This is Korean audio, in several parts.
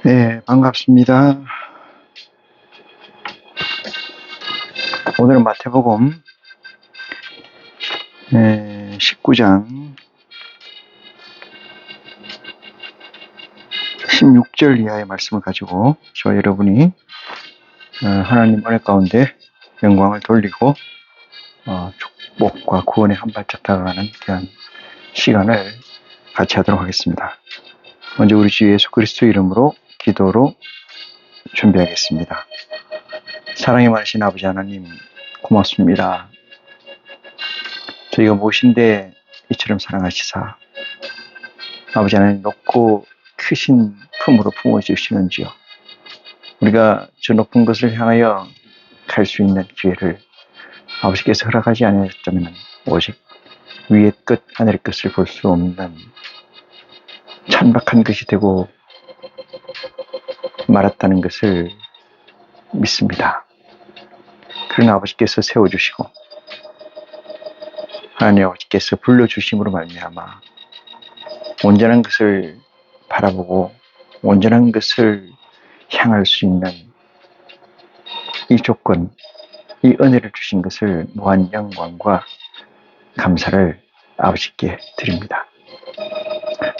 네, 반갑습니다. 오늘은 마태복음 19장 16절 이하의 말씀을 가지고 저와 여러분이 하나님 은혜 가운데 영광을 돌리고 축복과 구원에 한 발짝 다가가는 그런 시간을 같이 하도록 하겠습니다. 먼저 우리 주 예수 그리스도 이름으로 기도로 준비하겠습니다. 사랑이 많으신 아버지 하나님 고맙습니다. 저희가 무엇인데 이처럼 사랑하시사 아버지 하나님 높고 크신 품으로 품어주시는지요. 우리가 저 높은 것을 향하여 갈 수 있는 기회를 아버지께서 허락하지 않으셨다면 오직 위의 끝 하늘의 끝을 볼 수 없는 천박한 것이 되고 말았다는 것을 믿습니다. 그러나 아버지께서 세워주시고 하나님 아버지께서 불러주심으로 말미암아 온전한 것을 바라보고 온전한 것을 향할 수 있는 이 조건, 이 은혜를 주신 것을 무한 영광과 감사를 아버지께 드립니다.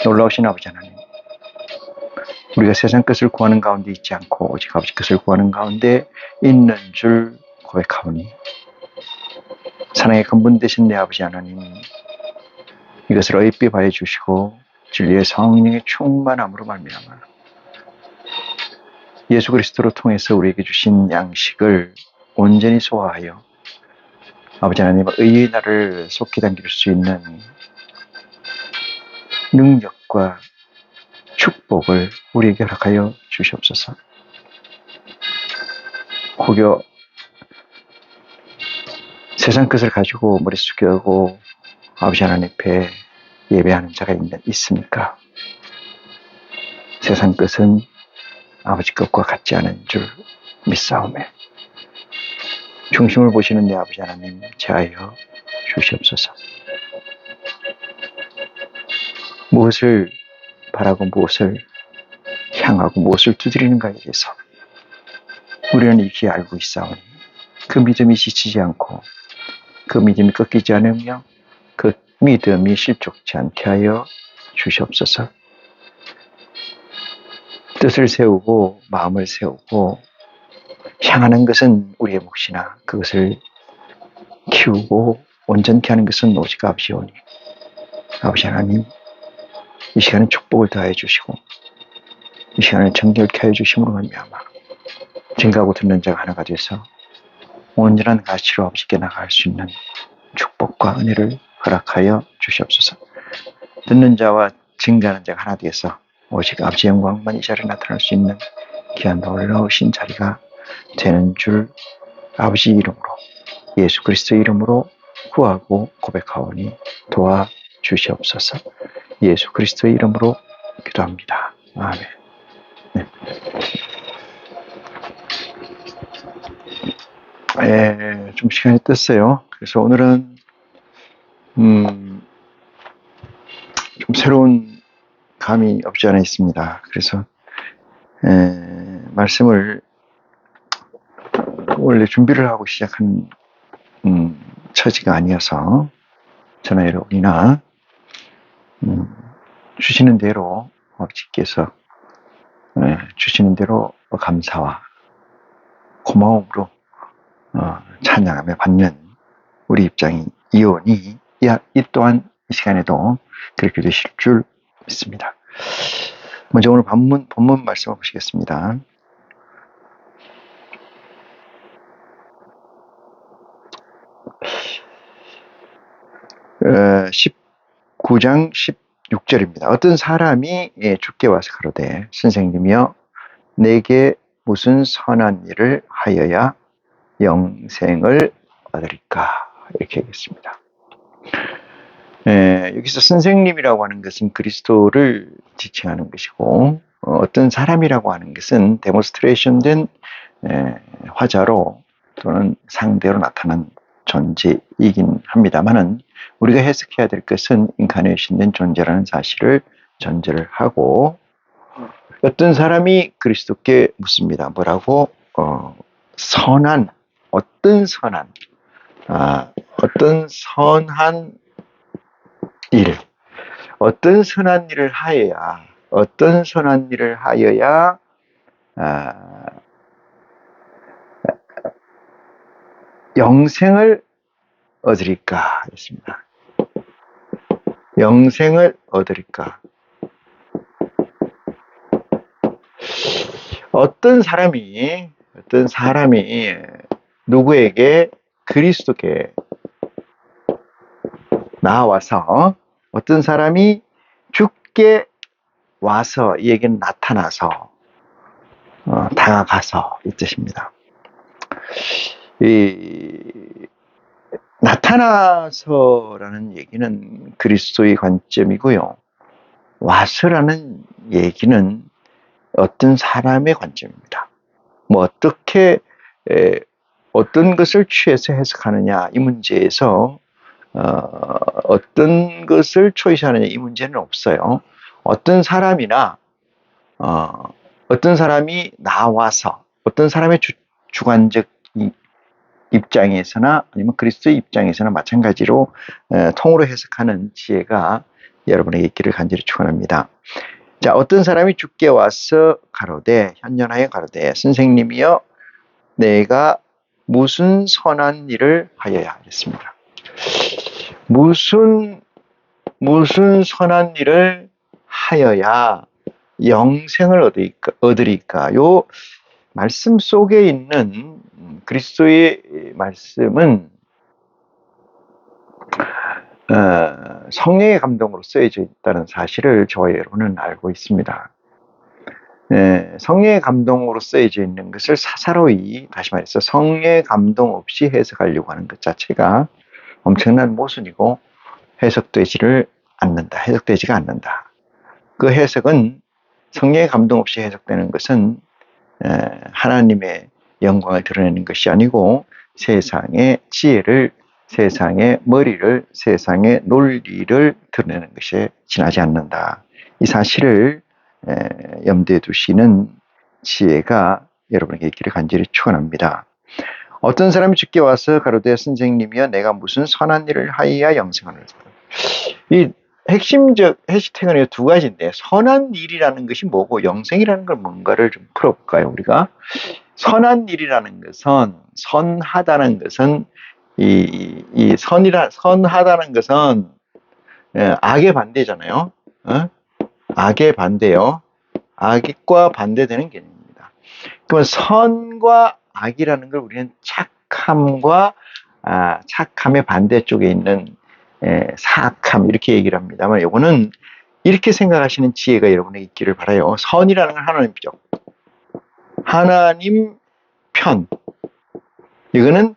놀라우신 아버지 하나님, 우리가 세상 것을 구하는 가운데 있지 않고 오직 아버지 것을 구하는 가운데 있는 줄 고백하오니 사랑의 근본 되신 내 아버지 하나님, 이것을 어이삐 바해 주시고 진리의 성령의 충만함으로 말미암아 예수 그리스도로 통해서 우리에게 주신 양식을 온전히 소화하여 아버지 하나님 의의 나를 속히 당길 수 있는 능력과 축복을 우리에게 허락하여 주시옵소서. 혹여 세상 것을 가지고 머리 숙여고 아버지 하나님 앞에 예배하는 자가 있습니까? 세상 것은 아버지 것과 같지 않은 줄 믿사오매 중심을 보시는 내 아버지 하나님 제하여 주시옵소서. 무엇을 바라고 무엇을 향하고 무엇을 두드리는가에 대해서 우리는 익히 알고 있사오니 그 믿음이 지치지 않고 그 믿음이 꺾이지 않으며 그 믿음이 실족치 않게 하여 주시옵소서. 뜻을 세우고 마음을 세우고 향하는 것은 우리의 몫이나 그것을 키우고 온전케 하는 것은 오직 아버지오니 아버지 하나님 이 시간에 축복을 더하여 주시고 이 시간에 정결케 하여 주심으로 말미암아 증가하고 듣는 자가 하나가 돼서 온전한 가치로 아버지께 나갈 수 있는 축복과 은혜를 허락하여 주시옵소서. 듣는 자와 증가하는 자가 하나 되어서 오직 아버지 영광만 이 자리에 나타날 수 있는 귀한 놀라우신 자리가 되는 줄 아버지 이름으로 예수 그리스도 이름으로 구하고 고백하오니 도와주시옵소서. 예수 그리스도의 이름으로 기도합니다. 아멘. 네. 좀 시간이 떴어요. 그래서 오늘은 좀 새로운 감이 없지 않아 있습니다. 그래서 말씀을 원래 준비를 하고 시작한 처지가 아니어서 저나 여러분이나 주시는 대로 아버지께서 주시는 대로 감사와 고마움으로 찬양하며 받는 우리 입장이 이오니 이 또한 이 시간에도 그렇게 되실 줄 믿습니다. 먼저 오늘 본문 말씀을 보시겠습니다. 어, 19장 16절입니다. 어떤 사람이 주께 와서 가로되 선생님이여 내게 무슨 선한 일을 하여야 영생을 얻으리까 이렇게 얘기했습니다. 여기서 선생님이라고 하는 것은 그리스도를 지칭하는 것이고 어떤 사람이라고 하는 것은 데몬스트레이션된 화자로 또는 상대로 나타난 존재이긴 합니다만은 우리가 해석해야 될 것은 인카네이션된 존재라는 사실을 전제를 하고 어떤 사람이 그리스도께 묻습니다. 뭐라고? 선한, 어떤 선한, 어떤 선한 일, 어떤 선한 일을 하여야, 어떤 선한 일을 하여야, 영생을 얻으리까 했습니다. 영생을 얻으리까. 어떤 사람이 누구에게 그리스도께 나와서 어떤 사람이 죽게 와서 이 얘기는 나타나서 다가가서 이 뜻입니다. 이 나타나서라는 얘기는 그리스도의 관점이고요. 와서라는 얘기는 어떤 사람의 관점입니다. 뭐 어떻게 어떤 것을 취해서 해석하느냐 이 문제에서 어떤 것을 초이시하느냐 이 문제는 없어요. 어떤 사람이나 어떤 사람이 나와서 어떤 사람의 주관적 입장에서나 아니면 그리스도의 입장에서나 마찬가지로 통으로 해석하는 지혜가 여러분에게 있기를 간절히 축원합니다. 자, 어떤 사람이 주께 와서 가로되 현연하여 가로되 선생님이여 내가 무슨 선한 일을 하여야 하겠습니다. 무슨 선한 일을 하여야 영생을 얻으리까? 요 말씀 속에 있는 그리스도의 말씀은 성령의 감동으로 쓰여져 있다는 사실을 저와 여러분은 알고 있습니다. 성령의 감동으로 쓰여져 있는 것을 사사로이, 다시 말해서 성령의 감동 없이 해석하려고 하는 것 자체가 엄청난 모순이고 해석되지가 않는다. 그 해석은 성령의 감동 없이 해석되는 것은 하나님의 영광을 드러내는 것이 아니고 세상의 지혜를, 세상의 머리를, 세상의 논리를 드러내는 것에 지나지 않는다. 이 사실을 염두에 두시는 지혜가 여러분에게 있기를 간절히 축원합니다. 어떤 사람이 주께 와서 가로되 선생님이여 내가 무슨 선한 일을 하여야 영생을 얻을까? 이 핵심적 해시태그는 두 가지인데 선한 일이라는 것이 뭐고 영생이라는 건 뭔가를 좀 풀어볼까요? 우리가 선한 일이라는 것은 선하다는 것은 선하다는 것은 악의 반대잖아요. 악의 반대요. 악과 반대되는 개념입니다. 그러면 선과 악이라는 걸 우리는 착함의 반대쪽에 있는 사악함 이렇게 얘기를 합니다만 이거는 이렇게 생각하시는 지혜가 여러분에게 있기를 바라요. 선이라는 건 하나님이죠. 하나님 편. 이거는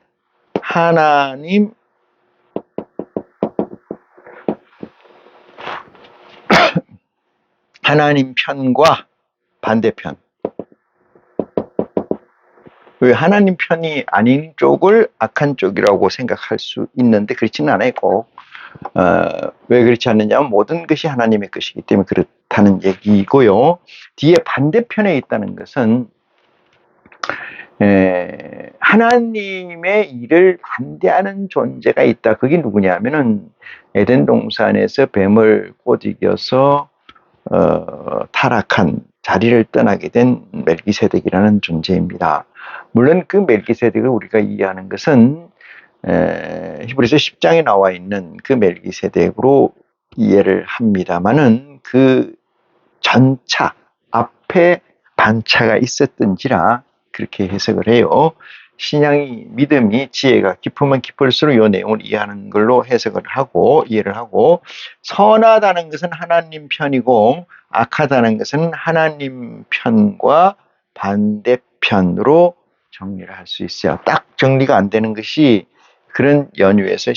하나님 편과 반대편. 하나님 편이 아닌 쪽을 악한 쪽이라고 생각할 수 있는데 그렇지는 않아요. 꼭. 왜 그렇지 않느냐면 모든 것이 하나님의 것이기 때문에 그렇다는 얘기고요. 뒤에 반대편에 있다는 것은 하나님의 일을 반대하는 존재가 있다. 그게 누구냐면은 에덴 동산에서 뱀을 꼬드겨서 타락한 자리를 떠나게 된 멜기세덱이라는 존재입니다. 물론 그 멜기세덱을 우리가 이해하는 것은 히브리서 10장에 나와 있는 그 멜기세덱으로 이해를 합니다만은 그 전차 앞에 반차가 있었던지라 그렇게 해석을 해요. 신앙이 믿음이 지혜가 깊으면 깊을수록 이 내용을 이해하는 걸로 해석을 하고 이해를 하고 선하다는 것은 하나님 편이고 악하다는 것은 하나님 편과 반대편으로 정리를 할 수 있어요. 딱 정리가 안 되는 것이 그런 연유에서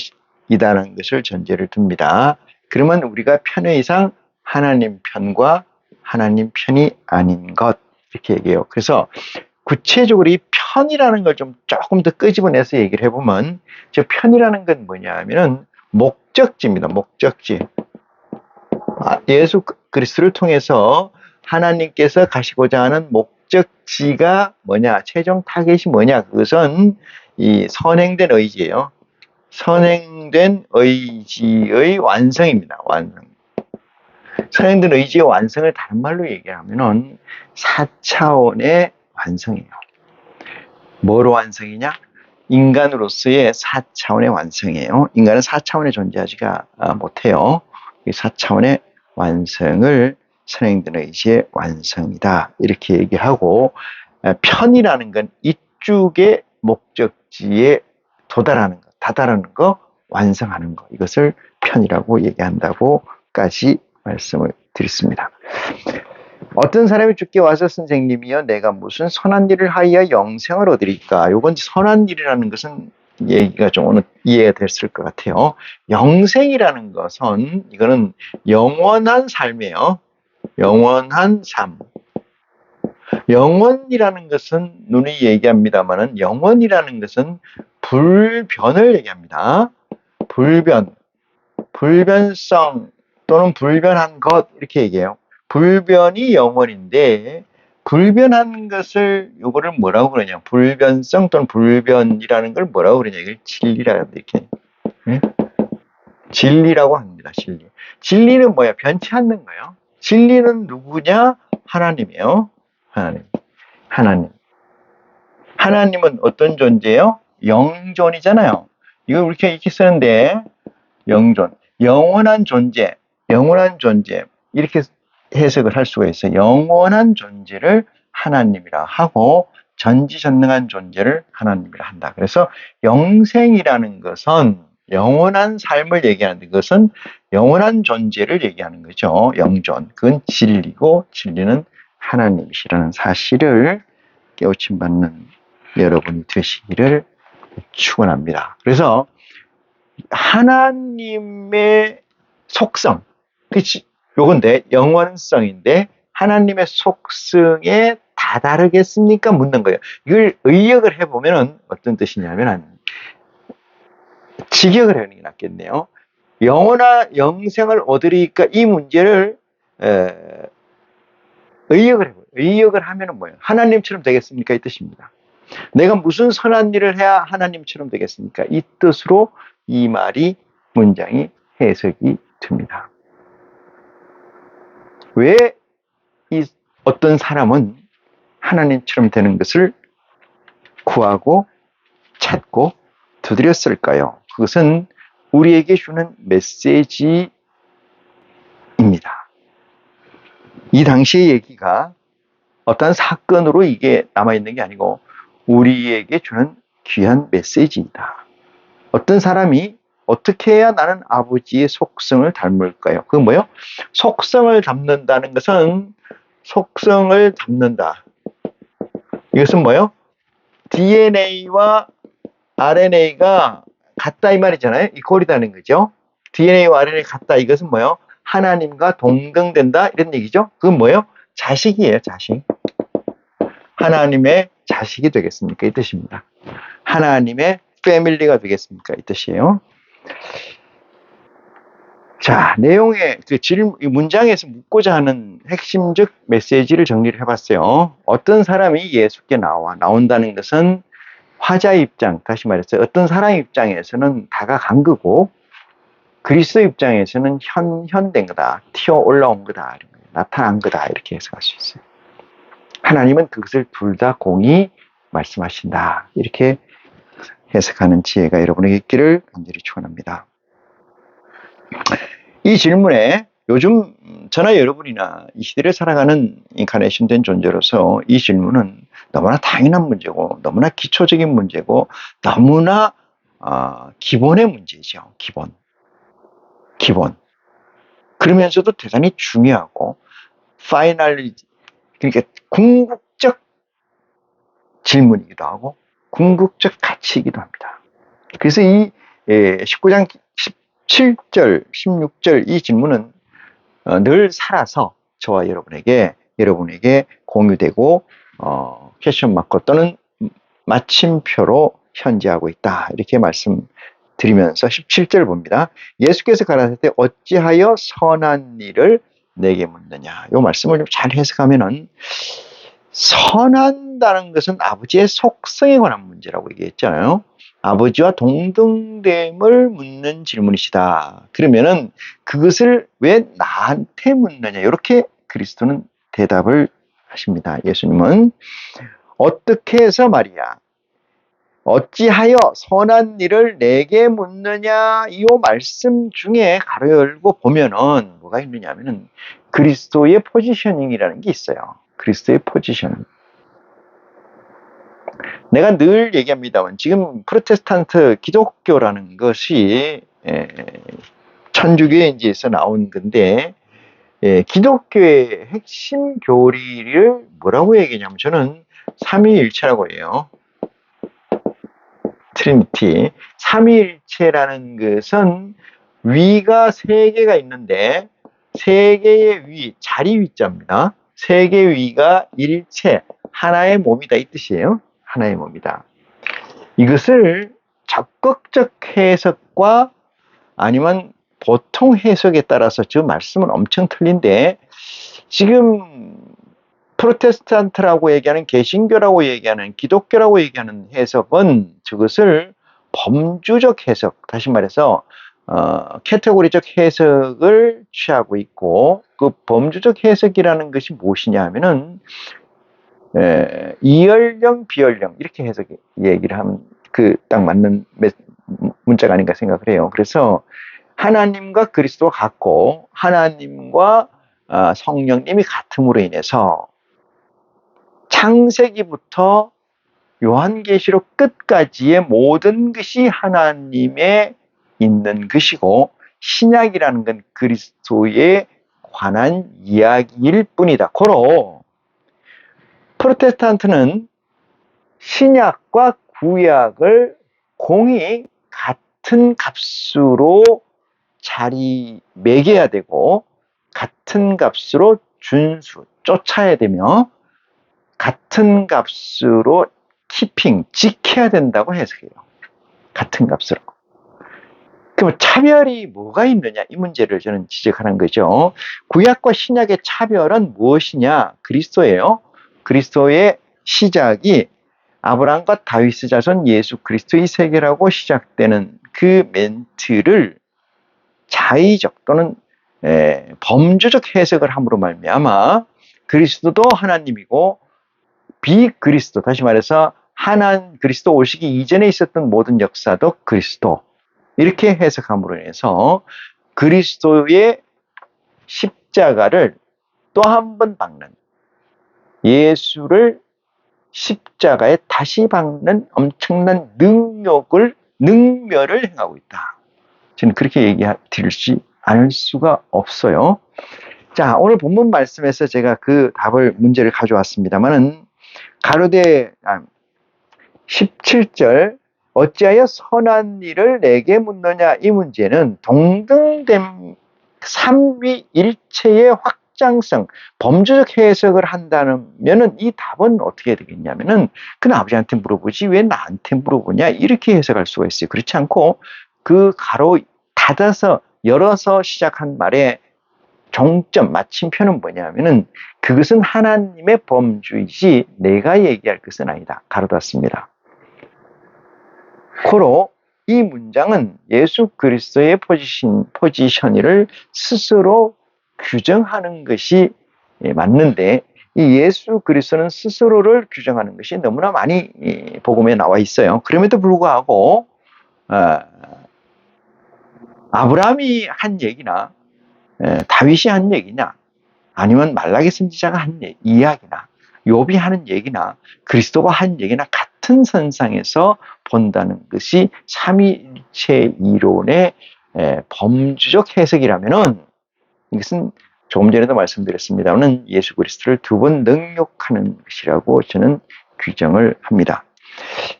이다라는 것을 전제를 둡니다. 그러면 우리가 편의상 하나님 편과 하나님 편이 아닌 것 이렇게 얘기해요. 그래서 구체적으로 이 편이라는 걸 좀 조금 더 끄집어내서 얘기를 해보면 저 편이라는 건 뭐냐 하면은 목적지입니다. 목적지. 예수 그리스도를 통해서 하나님께서 가시고자 하는 목적지가 뭐냐, 최종 타겟이 뭐냐, 그것은 이 선행된 의지예요. 선행된 의지의 완성입니다. 완성. 선행된 의지의 완성을 다른 말로 얘기하면은 4차원의 완성이에요. 뭐로 완성이냐? 인간으로서의 4차원의 완성이에요. 인간은 4차원의 존재하지가 못해요. 이 4차원의 완성을 선행된 의지의 완성이다, 이렇게 얘기하고, 편이라는 건 이쪽의 목적지에 도달하는 것, 다다르는 거, 완성하는 거, 이것을 편이라고 얘기한다고까지 말씀을 드렸습니다. 어떤 사람이 죽게 와서 선생님이여 내가 무슨 선한 일을 하여 영생을 얻으리까? 요건 선한 일이라는 것은 얘기가 좀 오늘 이해가 됐을 것 같아요. 영생이라는 것은 이거는 영원한 삶이에요. 영원한 삶. 영원이라는 것은 눈이 얘기합니다만은 영원이라는 것은 불변을 얘기합니다. 불변, 불변성 또는 불변한 것, 이렇게 얘기해요. 불변이 영원인데 불변한 것을 요거를 뭐라고 그러냐? 불변성 또는 불변이라는 걸 뭐라고 그러냐? 이걸 진리라고 이렇게. 네? 진리라고 합니다. 진리. 진리는 뭐야? 변치 않는 거예요. 진리는 누구냐? 하나님이에요. 하나님. 하나님. 하나님은 어떤 존재예요? 영존이잖아요. 이거 이렇게 쓰는데 영존. 영원한 존재. 영원한 존재. 이렇게 해석을 할 수가 있어요. 영원한 존재를 하나님이라 하고 전지전능한 존재를 하나님이라 한다. 그래서 영생이라는 것은 영원한 삶을 얘기하는데 그것은 영원한 존재를 얘기하는 거죠. 영존. 그건 진리고 진리는 하나님이시라는 사실을 깨우침 받는 여러분이 되시기를 축원합니다. 그래서 하나님의 속성, 그치? 요건데 영원성인데 하나님의 속성에 다다르겠습니까? 묻는 거예요. 이걸 의역을 해보면 어떤 뜻이냐면 직역을 하는 게 낫겠네요. 영원한 영생을 얻으리까 이 문제를 의역을 해보요. 의역을 하면은 뭐예요? 하나님처럼 되겠습니까? 이 뜻입니다. 내가 무슨 선한 일을 해야 하나님처럼 되겠습니까? 이 뜻으로 이 말이 문장이 해석이 됩니다. 왜 어떤 사람은 하나님처럼 되는 것을 구하고 찾고 두드렸을까요? 그것은 우리에게 주는 메시지입니다. 이 당시의 얘기가 어떤 사건으로 이게 남아있는 게 아니고 우리에게 주는 귀한 메시지이다. 어떤 사람이 어떻게 해야 나는 아버지의 속성을 닮을까요? 그건 뭐예요? 속성을 닮는다는 것은 속성을 닮는다. 이것은 뭐예요? DNA와 RNA가 같다 이 말이잖아요. 이 꼴이라는 거죠. DNA와 RNA 같다. 이것은 뭐예요? 하나님과 동등된다 이런 얘기죠. 그건 뭐예요? 자식이에요. 자식. 하나님의 자식이 되겠습니까? 이 뜻입니다. 하나님의 패밀리가 되겠습니까? 이 뜻이에요. 자, 내용의 문장에서 묻고자 하는 핵심적 메시지를 정리를 해봤어요. 어떤 사람이 예수께 나온다는 것은 화자의 입장, 다시 말해서 어떤 사람의 입장에서는 다가간 거고 그리스도 입장에서는 현된 거다, 튀어 올라온 거다, 나타난 거다, 이렇게 해석할 수 있어요. 하나님은 그것을 둘 다 공히 말씀하신다, 이렇게 해석하는 지혜가 여러분에게 있기를 간절히 축원합니다. 이 질문에 요즘 저나 여러분이나 이 시대를 살아가는 인카네이션된 존재로서 이 질문은 너무나 당연한 문제고 너무나 기초적인 문제고 너무나 기본의 문제죠. 기본. 그러면서도 대단히 중요하고 그러니까 궁극적 질문이기도 하고 궁극적 가치이기도 합니다. 그래서 이 19장 17절, 16절 이 질문은 늘 살아서 저와 여러분에게 공유되고 퀘스천 마커 또는 마침표로 현재하고 있다, 이렇게 말씀드리면서 17절 봅니다. 예수께서 가라사대 어찌하여 선한 일을 내게 묻느냐. 이 말씀을 좀 잘 해석하면은 선한다는 것은 아버지의 속성에 관한 문제라고 얘기했잖아요. 아버지와 동등됨을 묻는 질문이시다. 그러면은 그것을 왜 나한테 묻느냐. 이렇게 그리스도는 대답을 하십니다. 예수님은 어떻게 해서 말이야. 어찌하여 선한 일을 내게 묻느냐. 이 말씀 중에 가로 열고 보면은 뭐가 있느냐 하면은 그리스도의 포지셔닝이라는 게 있어요. 그리스도의 포지셔닝. 내가 늘 얘기합니다만 지금 프로테스탄트 기독교라는 것이 천주교에서 나온 건데 기독교의 핵심 교리를 뭐라고 얘기하냐면 저는 삼위일체라고 해요. 트리니티. 삼위일체라는 것은 위가 세 개가 있는데 세 개의 위, 자리 위자입니다. 세 개의 위가 일체, 하나의 몸이다 이 뜻이에요. 하나의 몸이다. 이것을 적극적 해석과 아니면 보통 해석에 따라서 저 말씀은 엄청 틀린데 지금 프로테스탄트라고 얘기하는 개신교라고 얘기하는 기독교라고 얘기하는 해석은 저것을 범주적 해석, 다시 말해서 캐테고리적 해석을 취하고 있고 그 범주적 해석이라는 것이 무엇이냐 하면은 이연령, 비연령 이렇게 해석 얘기를 하면 그 딱 맞는 문자가 아닌가 생각을 해요. 그래서 하나님과 그리스도가 같고 하나님과 성령님이 같음으로 인해서 창세기부터 요한계시록 끝까지의 모든 것이 하나님에 있는 것이고 신약이라는 건 그리스도에 관한 이야기일 뿐이다. 고로 프로테스탄트는 신약과 구약을 공이 같은 값으로 자리 매겨야 되고 같은 값으로 준수, 쫓아야 되며 같은 값으로 키핑, 지켜야 된다고 해석해요. 같은 값으로. 그럼 차별이 뭐가 있느냐 이 문제를 저는 지적하는 거죠. 구약과 신약의 차별은 무엇이냐? 그리스도예요. 그리스도의 시작이 아브라함과 다윗의 자손 예수 그리스도의 세계라고 시작되는 그 멘트를 자의적 또는 범주적 해석을 함으로 말미암아 그리스도도 하나님이고 비그리스도, 다시 말해서 그리스도 오시기 이전에 있었던 모든 역사도 그리스도 이렇게 해석함으로 인해서 그리스도의 십자가를 또 한 번 박는 예수를 십자가에 다시 박는 엄청난 능멸을 행하고 있다. 저는 그렇게 얘기드리지 않을 수가 없어요. 자, 오늘 본문 말씀에서 제가 그 문제를 가져왔습니다만은 가로대 17절 어찌하여 선한 일을 내게 묻느냐 이 문제는 동등됨 삼위일체의 확장성 범주적 해석을 한다면은 이 답은 어떻게 되겠냐면은 그는 아버지한테 물어보지 왜 나한테 물어보냐 이렇게 해석할 수가 있어요. 그렇지 않고 그 가로 닫아서 열어서 시작한 말에 종점, 마침표는 뭐냐면은 그것은 하나님의 범주이지 내가 얘기할 것은 아니다. 가로 닫습니다. 고로 이 문장은 예수 그리스도의 포지션을 스스로 규정하는 것이 맞는데 이 예수 그리스도는 스스로를 규정하는 것이 너무나 많이 복음에 나와 있어요. 그럼에도 불구하고 아브라함이 한 얘기나 다윗이 한 얘기냐 아니면 말라기 선지자가 한 이야기나 욥이 하는 얘기나 그리스도가 한 얘기나 같은 선상에서 본다는 것이 삼위일체 이론의 범주적 해석이라면은 이것은 조금 전에도 말씀드렸습니다만 예수 그리스도를 두 번 능욕하는 것이라고 저는 규정을 합니다.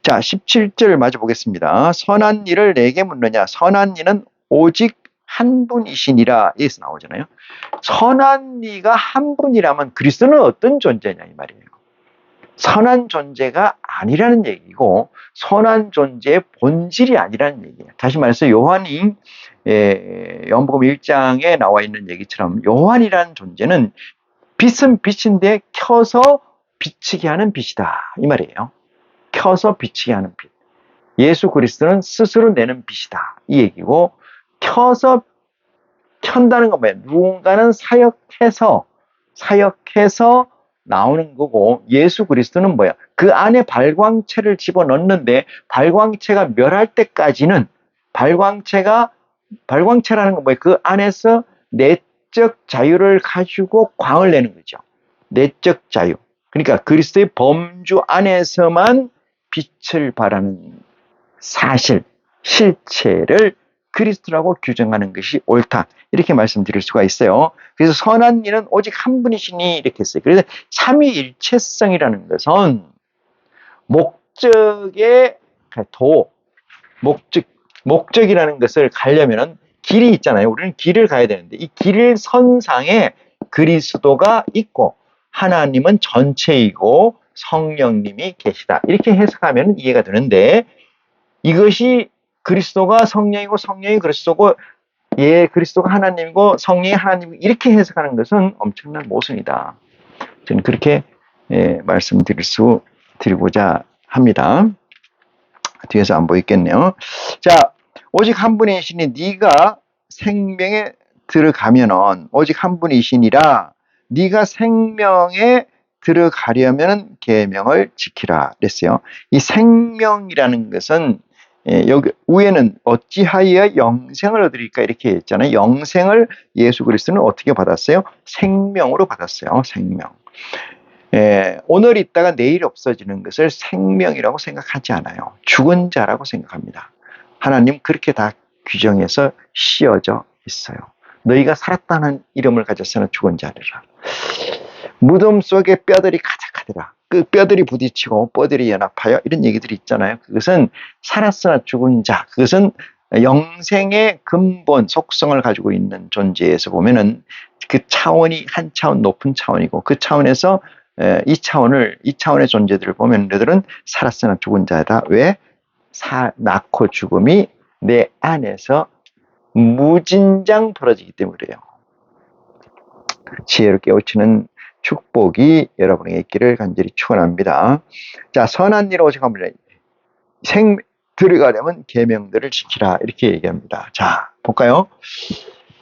자, 17절 마저 보겠습니다. 선한 일을 내게 묻느냐 선한 이는 오직 한 분이시니라 여기서 나오잖아요. 선한 이가 한 분이라면 그리스도는 어떤 존재냐 이 말이에요. 선한 존재가 아니라는 얘기고 선한 존재의 본질이 아니라는 얘기예요. 다시 말해서 요한이 요한복음 1장에 나와 있는 얘기처럼 요한이라는 존재는 빛은 빛인데 켜서 비치게 하는 빛이다 이 말이에요. 켜서 비치게 하는 빛. 예수 그리스도는 스스로 내는 빛이다 이 얘기고, 켜서 켠다는 건 뭐예요? 누군가는 사역해서 나오는 거고, 예수 그리스도는 뭐야? 그 안에 발광체를 집어넣는데 발광체가 멸할 때까지는 발광체라는 건 뭐예요? 그 안에서 내적 자유를 가지고 광을 내는 거죠. 내적 자유. 그러니까 그리스도의 범주 안에서만 빛을 발하는 사실, 실체를 그리스도라고 규정하는 것이 옳다. 이렇게 말씀드릴 수가 있어요. 그래서 선한 이는 오직 한 분이시니 이렇게 했어요. 그래서 삼위일체성이라는 것은 목적이라는 것을 가려면 길이 있잖아요. 우리는 길을 가야 되는데 이 길 선상에 그리스도가 있고 하나님은 전체이고 성령님이 계시다. 이렇게 해석하면 이해가 되는데, 이것이 그리스도가 성령이고 성령이 그리스도고 그리스도가 하나님이고 성령이 하나님이고 이렇게 해석하는 것은 엄청난 모순이다. 저는 그렇게 말씀드리고자 합니다. 뒤에서 안 보이겠네요. 자, 오직 한 분이시니 네가 생명에 들어가면은, 오직 한 분이시니라 네가 생명에 들어가려면 계명을 지키라 그랬어요. 이 생명이라는 것은 여기 위에는 어찌하여 영생을 얻으리까 이렇게 했잖아요. 영생을 예수 그리스도는 어떻게 받았어요? 생명으로 받았어요. 생명. 오늘 있다가 내일 없어지는 것을 생명이라고 생각하지 않아요. 죽은 자라고 생각합니다. 하나님 그렇게 다 규정해서 씌어져 있어요. 너희가 살았다는 이름을 가졌으나 죽은 자리라. 무덤 속에 뼈들이 가득하더라. 그 뼈들이 부딪히고 뼈들이 연합하여 이런 얘기들이 있잖아요. 그것은 살았으나 죽은 자, 그것은 영생의 근본 속성을 가지고 있는 존재에서 보면은 그 차원이 한 차원 높은 차원이고, 그 차원에서 이 차원의 존재들을 보면 너희들은 살았으나 죽은 자다. 왜? 낳고 죽음이 내 안에서 무진장 벌어지기 때문에 그래요. 지혜로 깨우치는 축복이 여러분에게 있기를 간절히 축원합니다. 자, 선한 일 오직 한 분이라. 들어가려면 계명들을 지키라 이렇게 얘기합니다. 자, 볼까요?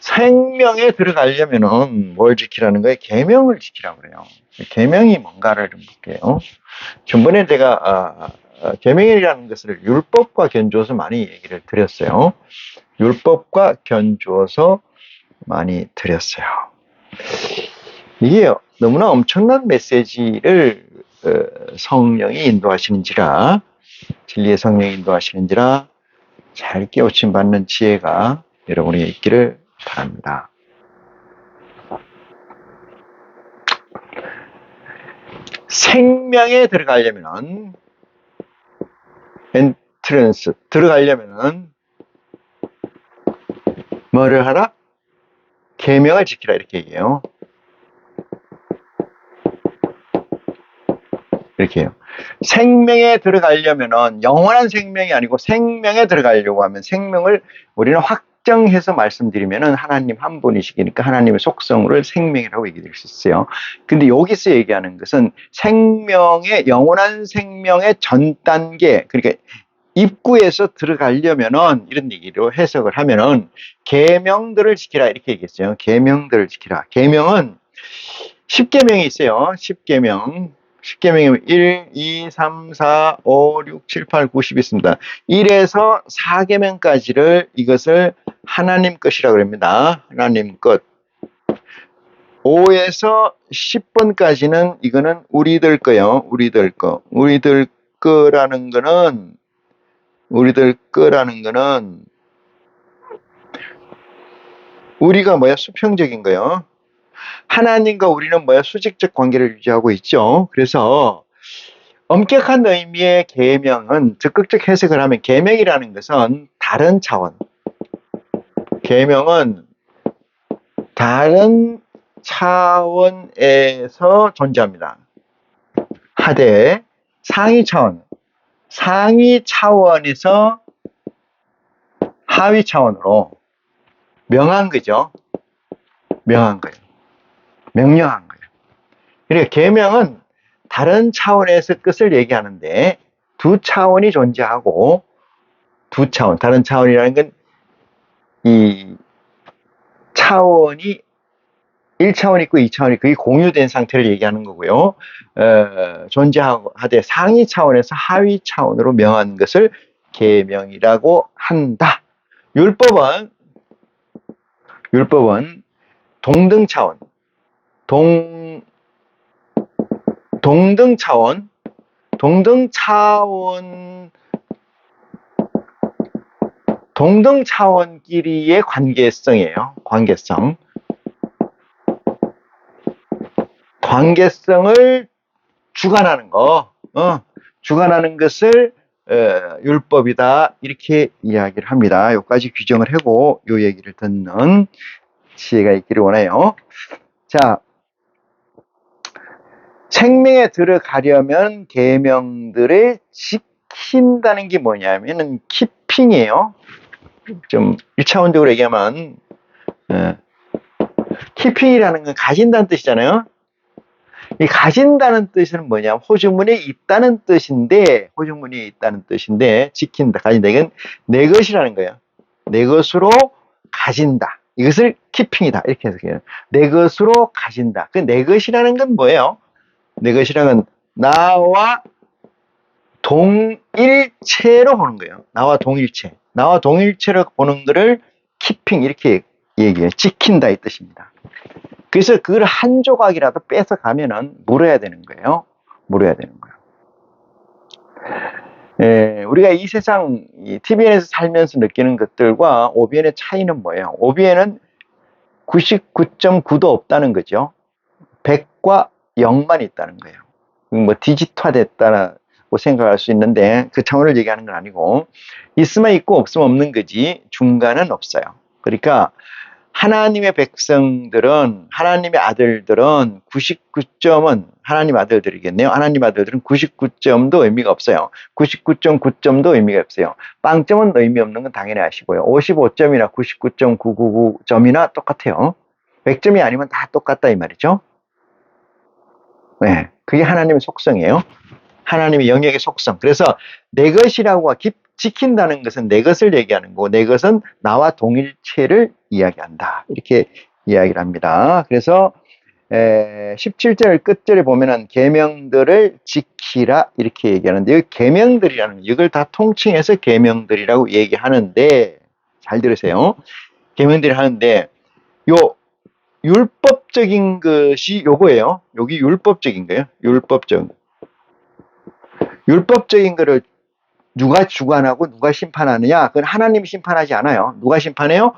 생명에 들어가려면은 뭘 지키라는 거예요? 계명을 지키라고 그래요. 계명이 뭔가를 좀 볼게요. 전번에 제가 계명이라는 것을 율법과 견주어서 많이 얘기를 드렸어요. 율법과 견주어서 많이 드렸어요. 이게 너무나 엄청난 메시지를 성령이 인도하시는지라, 진리의 성령이 인도하시는지라 잘 깨우침 받는 지혜가 여러분에게 있기를 바랍니다. 생명에 들어가려면 엔트런스 들어가려면 뭐를 하라? 계명을 지키라 이렇게 얘기해요. 이렇게 해요. 생명에 들어가려면은 영원한 생명이 아니고 생명에 들어가려고 하면 생명을 우리는 확정해서 말씀드리면은 하나님 한 분이시니까 하나님의 속성을 생명이라고 얘기할 수 있어요. 근데 여기서 얘기하는 것은 영원한 생명의 전 단계, 그러니까 입구에서 들어가려면은 이런 얘기로 해석을 하면은 계명들을 지키라 이렇게 얘기했어요. 계명들을 지키라. 계명은 10계명이 있어요. 10계명. 10계명이면 1, 2, 3, 4, 5, 6, 7, 8, 9, 10 있습니다. 1에서 4계명까지를 이것을 하나님 것이라고 합니다. 하나님 것. 5에서 10번까지는 이거는 우리들 거요. 우리들 거. 우리들 거라는 거는 우리가 뭐야? 수평적인 거요. 하나님과 우리는 뭐야? 수직적 관계를 유지하고 있죠. 그래서 엄격한 의미의 계명은 적극적 해석을 하면 계명이라는 것은 다른 차원. 계명은 다른 차원에서 존재합니다. 하되 상위 차원에서 하위 차원으로 명한 거죠. 명한 거예요. 명령한 거예요. 그러니까 계명은 다른 차원에서 끝을 얘기하는데 두 차원이 존재하고 다른 차원이라는 건 이 차원이 1차원 있고 2차원 있고 공유된 상태를 얘기하는 거고요. 존재하되 상위 차원에서 하위 차원으로 명한 것을 계명이라고 한다. 율법은 동등 차원, 동등 차원끼리의 관계성이에요. 관계성을 주관하는 주관하는 것을 율법이다 이렇게 이야기를 합니다. 여기까지 규정을 하고 이 얘기를 듣는 지혜가 있기를 원해요. 자, 생명에 들어가려면 계명들을 지킨다는 게 뭐냐면은 키핑이에요. 좀 1차원적으로 얘기하면 키핑이라는 건 가진다는 뜻이잖아요. 이 가진다는 뜻은 뭐냐면 호주문에 있다는 뜻인데 지킨다, 가진다. 이건 내 것이라는 거예요. 내 것으로 가진다. 이것을 키핑이다. 이렇게 해석해요. 내 것으로 가진다. 그 내 것이라는 건 뭐예요? 내 것이라는 건 나와 동일체로 보는 거예요. 나와 동일체로 보는 거를 키핑 이렇게 얘기해요. 지킨다 이 뜻입니다. 그래서 그걸 한 조각이라도 뺏어가면은 물어야 되는 거예요. 우리가 이 세상 TVN에서 살면서 느끼는 것들과 OBN의 차이는 뭐예요? OBN은 99.9도 없다는 거죠. 100과 0만 있다는 거예요. 뭐 디지털화됐다고 생각할 수 있는데 그 차원을 얘기하는 건 아니고 있으면 있고 없으면 없는 거지 중간은 없어요. 그러니까 하나님의 백성들은, 하나님의 아들들은 99점은 하나님 아들들이겠네요. 하나님 아들들은 99점도 의미가 없어요. 99.9점도 의미가 없어요. 빵점은 의미 없는 건 당연히 아시고요. 55점이나 99.999점이나 똑같아요. 100점이 아니면 다 똑같다 이 말이죠. 네, 그게 하나님의 속성이에요. 하나님의 영역의 속성. 그래서 내 것이라고 지킨다는 것은 내 것을 얘기하는 거고 내 것은 나와 동일체를 이야기한다. 이렇게 이야기를 합니다. 그래서 17절 끝절에 보면은 계명들을 지키라 이렇게 얘기하는데 이 계명들이라는 이걸 다 통칭해서 계명들이라고 얘기하는데 잘 들으세요. 계명들이 하는데 요 율법적인 것이 요거예요. 여기 율법적인 거예요. 율법적인 거를 누가 주관하고 누가 심판하느냐? 그건 하나님이 심판하지 않아요. 누가 심판해요?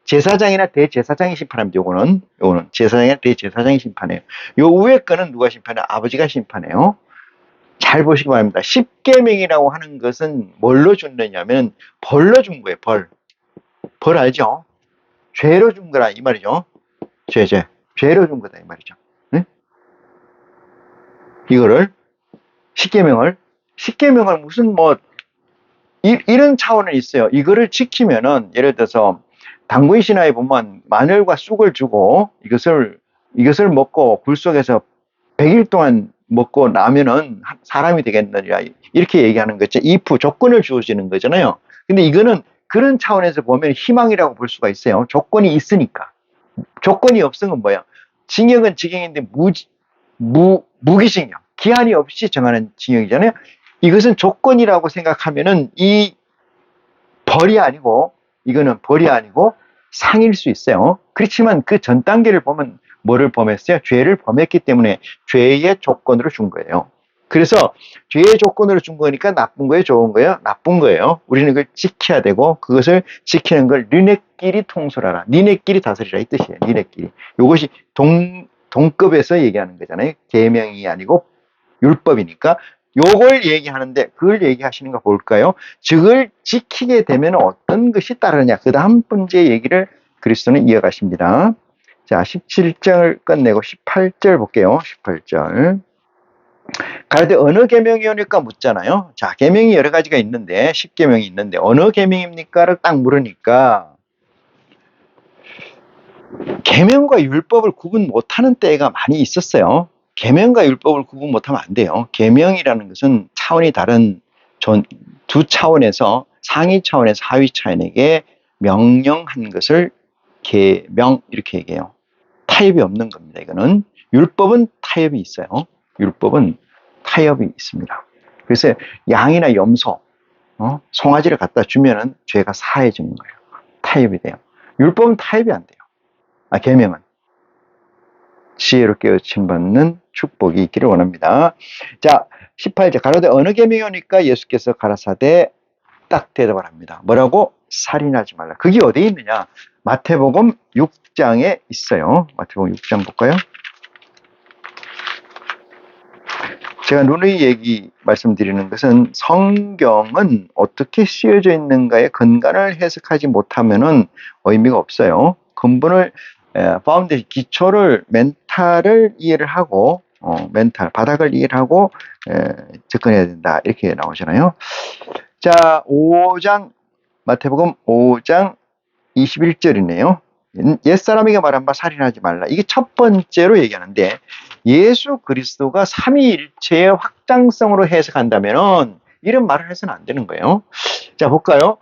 제사장이나 대제사장이 심판합니다. 요거는 제사장이나 대제사장이 심판해요. 요 위에 거는 누가 심판해요? 아버지가 심판해요. 잘 보시기 바랍니다. 십계명이라고 하는 것은 뭘로 줬느냐면 벌로 준 거예요. 벌 알죠? 죄로 준 거라 이 말이죠. 죄로 준 거다 이 말이죠. 네? 이거를 십계명을 무슨 이런 차원은 있어요. 이거를 지키면은 예를 들어서 당군 신화에 보면 마늘과 쑥을 주고 이것을 먹고 굴 속에서 100일 동안 먹고 나면은 사람이 되겠느냐 이렇게 얘기하는 거죠. if 조건을 주어지는 거잖아요. 근데 이거는 그런 차원에서 보면 희망이라고 볼 수가 있어요. 조건이 있으니까. 조건이 없은 건 뭐예요? 징역은 징역인데 무기징역, 기한이 없이 정하는 징역이잖아요. 이것은 조건이라고 생각하면은 이거는 벌이 아니고 상일 수 있어요. 그렇지만 그 전 단계를 보면 뭐를 범했어요? 죄를 범했기 때문에 죄의 조건으로 준 거예요. 그래서 죄의 조건으로 준 거니까 나쁜 거예요? 좋은 거예요? 나쁜 거예요. 우리는 그걸 지켜야 되고 그것을 지키는 걸 너네끼리 통솔하라. 니네끼리 다스리라 이 뜻이에요. 니네끼리. 이것이 동급에서 얘기하는 거잖아요. 계명이 아니고 율법이니까 요걸 얘기하는데 그걸 얘기하시는 거 볼까요? 즉을 지키게 되면 어떤 것이 따르냐. 그 다음 번째 얘기를 그리스도는 이어가십니다. 자, 17절 끝내고 18절 볼게요. 18절. 가로되 어느 계명이오니까 묻잖아요. 자, 계명이 여러 가지가 있는데 10계명이 있는데 어느 계명입니까를 딱 물으니까 계명과 율법을 구분 못하는 때가 많이 있었어요. 계명과 율법을 구분 못하면 안 돼요. 계명이라는 것은 차원이 다른 두 차원에서 상위 차원에서 하위 차원에게 명령한 것을 계명 이렇게 얘기해요. 타협이 없는 겁니다. 이거는 율법은 타협이 있어요. 율법은 타협이 있습니다. 그래서 양이나 염소, 송아지를 갖다 주면은 죄가 사해지는 거예요. 타협이 돼요. 율법은 타협이 안 돼요. 계명은 지혜로 깨우침 받는 축복이 있기를 원합니다. 자, 18절 가로되 어느 계명이오니까 예수께서 가라사대 딱 대답을 합니다. 뭐라고? 살인하지 말라. 그게 어디에 있느냐? 마태복음 6장에 있어요. 마태복음 6장 볼까요? 제가 누누이 말씀드리는 것은 성경은 어떻게 쓰여져 있는가에 근간을 해석하지 못하면은 의미가 없어요. 근본을, 파운데이션, 기초를, 멘탈을 이해를 하고, 바닥을 이해를 하고, 접근해야 된다. 이렇게 나오잖아요. 자, 마태복음 5장 21절이네요. 옛사람에게 말한 바 살인하지 말라. 이게 첫 번째로 얘기하는데 예수 그리스도가 삼위일체의 확장성으로 해석한다면 이런 말을 해서는 안 되는 거예요. 자, 볼까요?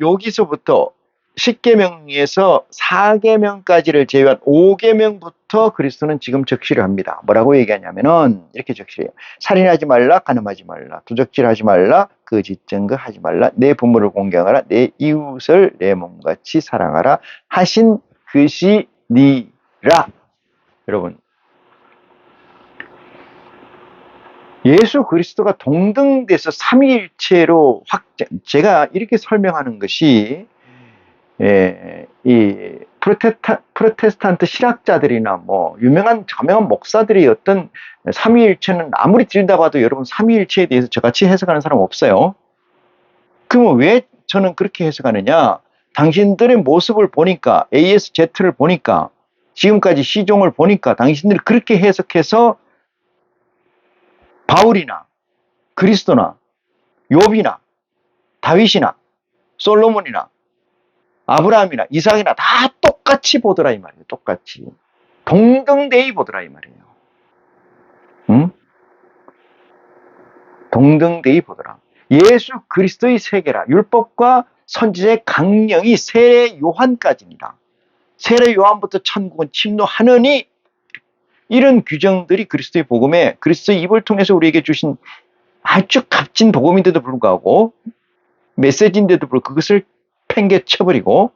여기서부터 10계명에서 4계명까지를 제외한 5계명부터 그리스도는 지금 적시를 합니다. 뭐라고 얘기하냐면은 이렇게 적시해요. 살인하지 말라, 간음하지 말라, 도적질하지 말라, 거짓 증거하지 말라, 내 부모를 공경하라, 내 이웃을 내 몸같이 사랑하라 하신 것이 니라. 여러분, 예수 그리스도가 동등돼서 삼위일체로 제가 이렇게 설명하는 것이 이 프로테스탄트 신학자들이나 뭐 유명한 저명한 목사들이 어떤 삼위일체는 아무리 들린다고 해도 여러분 삼위일체에 대해서 저같이 해석하는 사람 없어요. 그러면 왜 저는 그렇게 해석하느냐? 당신들의 모습을 보니까 ASZ를 보니까 지금까지 시종을 보니까 당신들이 그렇게 해석해서 바울이나 그리스도나 욥이나 다윗이나 솔로몬이나 아브라함이나 이삭이나 다 똑같이 보더라 이 말이에요. 똑같이. 동등대히 보더라 이 말이에요. 응? 동등대히 보더라. 예수 그리스도의 세계라. 율법과 선지자의 강령이 세례 요한까지입니다. 세례 요한부터 천국은 침노하느니 이런 규정들이 그리스도의 복음에 그리스도의 입을 통해서 우리에게 주신 아주 값진 복음인데도 불구하고 메시지인데도 불구하고 그것을 팽개쳐버리고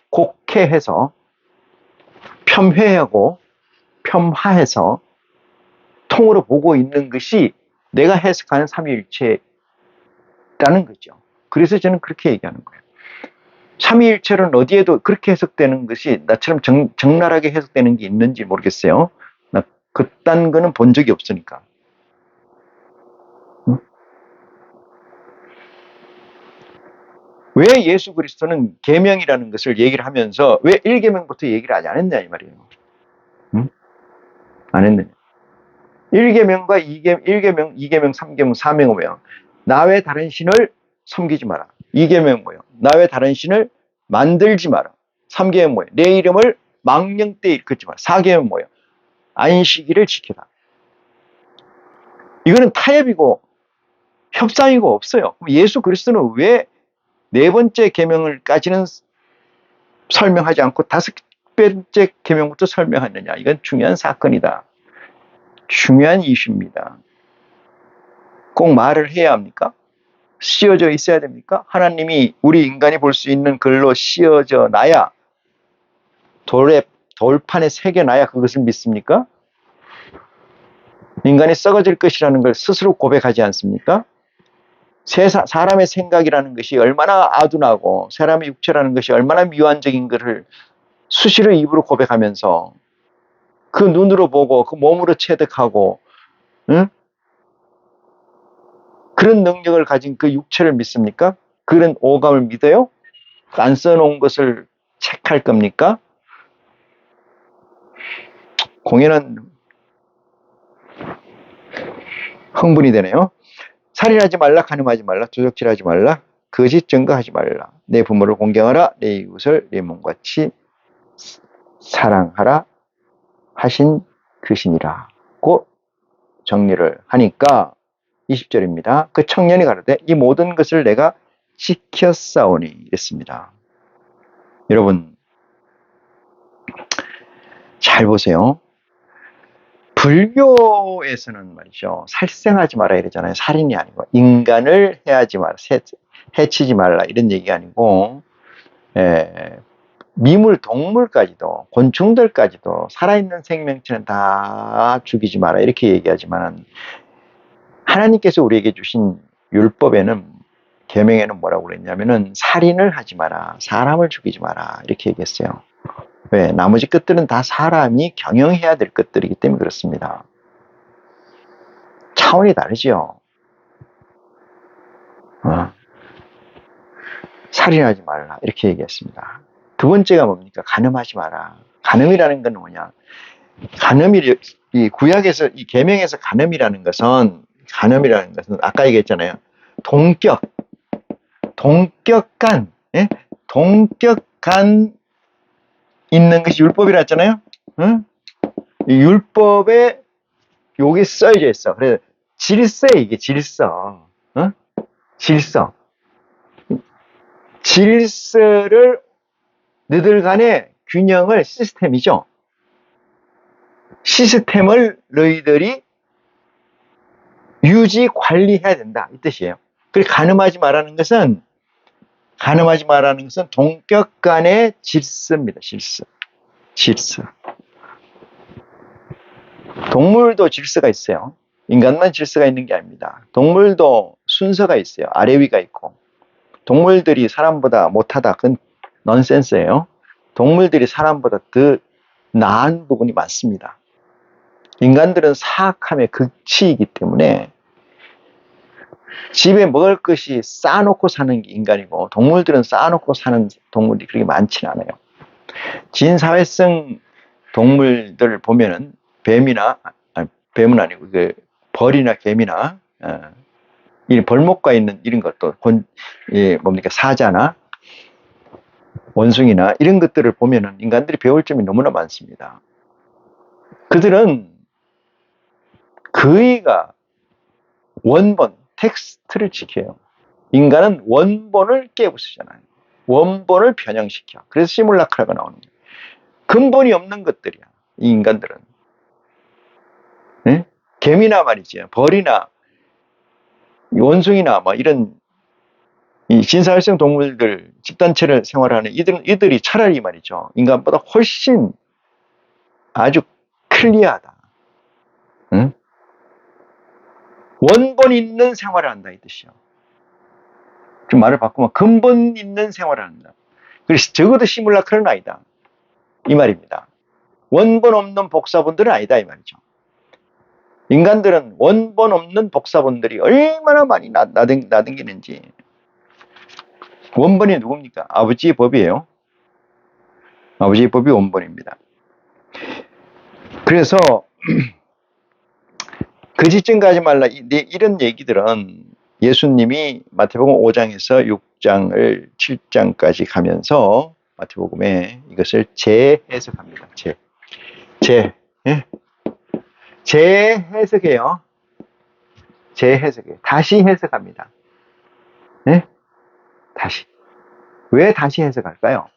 곡해해서 폄훼하고 폄하해서 통으로 보고 있는 것이 내가 해석하는 삼위일체라는 거죠. 그래서 저는 그렇게 얘기하는 거예요. 삼위일체는 어디에도 그렇게 해석되는 것이 나처럼 적나라하게 해석되는 게 있는지 모르겠어요. 나 그딴 거는 본 적이 없으니까. 왜 예수 그리스도는 계명이라는 것을 얘기를 하면서 왜 1계명부터 얘기를 하지 않았냐 이 말이에요. 안 했느냐. 1계명과 1계명, 2계명, 3계명, 4계명 뭐예요? 나 외 다른 신을 섬기지 마라. 2계명 뭐예요? 나 외 다른 신을 만들지 마라. 3계명 뭐예요? 내 이름을 망령되이 일컫지 마라. 4계명 뭐예요? 안식일을 지켜라. 이거는 타협이고 협상이고 없어요. 그럼 예수 그리스도는 왜 네 번째 계명을까지는 설명하지 않고 다섯 번째 계명부터 설명하느냐? 이건 중요한 사건이다. 중요한 이슈입니다. 꼭 말을 해야 합니까? 씌어져 있어야 됩니까? 하나님이 우리 인간이 볼 수 있는 글로 씌어져 놔야 돌판에 새겨놔야 그것을 믿습니까? 인간이 썩어질 것이라는 걸 스스로 고백하지 않습니까? 사람의 생각이라는 것이 얼마나 아둔하고 사람의 육체라는 것이 얼마나 미완적인 것을 수시로 입으로 고백하면서 그 눈으로 보고 그 몸으로 체득하고 응? 그런 능력을 가진 그 육체를 믿습니까? 그런 오감을 믿어요? 안 써놓은 것을 책할 겁니까? 공연은 흥분이 되네요. 살인하지 말라, 간음하지 말라, 도적질하지 말라, 거짓 증거하지 말라, 내 부모를 공경하라, 내 이웃을 내 몸같이 사랑하라 하신 것이니라고 정리를 하니까 20절입니다. 그 청년이 가로되 이 모든 것을 내가 지켰사오니 이랬습니다. 여러분 잘 보세요. 불교에서는 말이죠. 살생하지 마라 이러잖아요. 살인이 아니고 인간을 해하지 마라, 해치지 말라 이런 얘기가 아니고 미물, 동물까지도 곤충들까지도 살아있는 생명체는 다 죽이지 마라 이렇게 얘기하지만 하나님께서 우리에게 주신 율법에는 계명에는 뭐라고 그랬냐면은 살인을 하지 마라, 사람을 죽이지 마라 이렇게 얘기했어요. 왜? 나머지 것들은 다 사람이 경영해야 될 것들이기 때문에 그렇습니다. 차원이 다르죠. 살인하지 말라 이렇게 얘기했습니다. 두 번째가 뭡니까? 간음하지 마라. 간음이라는 건 뭐냐? 이 구약에서 이 계명에서 간음이라는 것은 아까 얘기했잖아요. 동격간, 예? 동격간 있는 것이 율법이라 했잖아요. 응? 이 율법에 요게 써져 있어. 그래서 질서 이게 질서. 질서. 질서를 너희들 간의 균형을 시스템이죠. 시스템을 너희들이 유지 관리해야 된다 이 뜻이에요. 그래서 간음하지 말라는 것은 동격간의 질서입니다. 질서. 동물도 질서가 있어요. 인간만 질서가 있는 게 아닙니다. 동물도 순서가 있어요. 아래 위가 있고. 동물들이 사람보다 못하다 그건 넌센스예요. 동물들이 사람보다 더 나은 부분이 많습니다. 인간들은 사악함의 극치이기 때문에 집에 먹을 것이 쌓아놓고 사는 게 인간이고 동물들은 쌓아놓고 사는 동물이 그렇게 많지는 않아요. 진사회성 동물들 보면은 뱀은 아니고 벌이나 개미나 이 벌목과 있는 이런 것도 사자나 원숭이나 이런 것들을 보면은 인간들이 배울 점이 너무나 많습니다. 그들은 거의가 원본, 텍스트를 지켜요. 인간은 원본을 깨부수잖아요. 원본을 변형시켜. 그래서 시뮬라크라가 나오는 거예요. 근본이 없는 것들이야. 이 인간들은. 네? 개미나 말이죠. 벌이나 원숭이나 뭐 이런 이 진사활성 동물들 집단체를 생활하는 이들이 차라리 말이죠. 인간보다 훨씬 아주 클리어하다. 응? 원본 있는 생활을 한다 이 뜻이요. 좀 말을 바꾸면 근본 있는 생활을 한다. 그래서 적어도 시뮬라크는 아니다. 이 말입니다. 원본 없는 복사본들은 아니다 이 말이죠. 인간들은 원본 없는 복사본들이 얼마나 많이 나댕기는지. 원본이 누굽니까? 아버지의 법이에요. 아버지의 법이 원본입니다. 그래서 거짓 증거하지 말라 이런 얘기들은 예수님이 마태복음 5장에서 6장을 7장까지 가면서 마태복음에 이것을 재해석합니다. 예? 재해석해요. 재해석해요. 다시 해석합니다. 예? 다시. 왜 다시 해석할까요?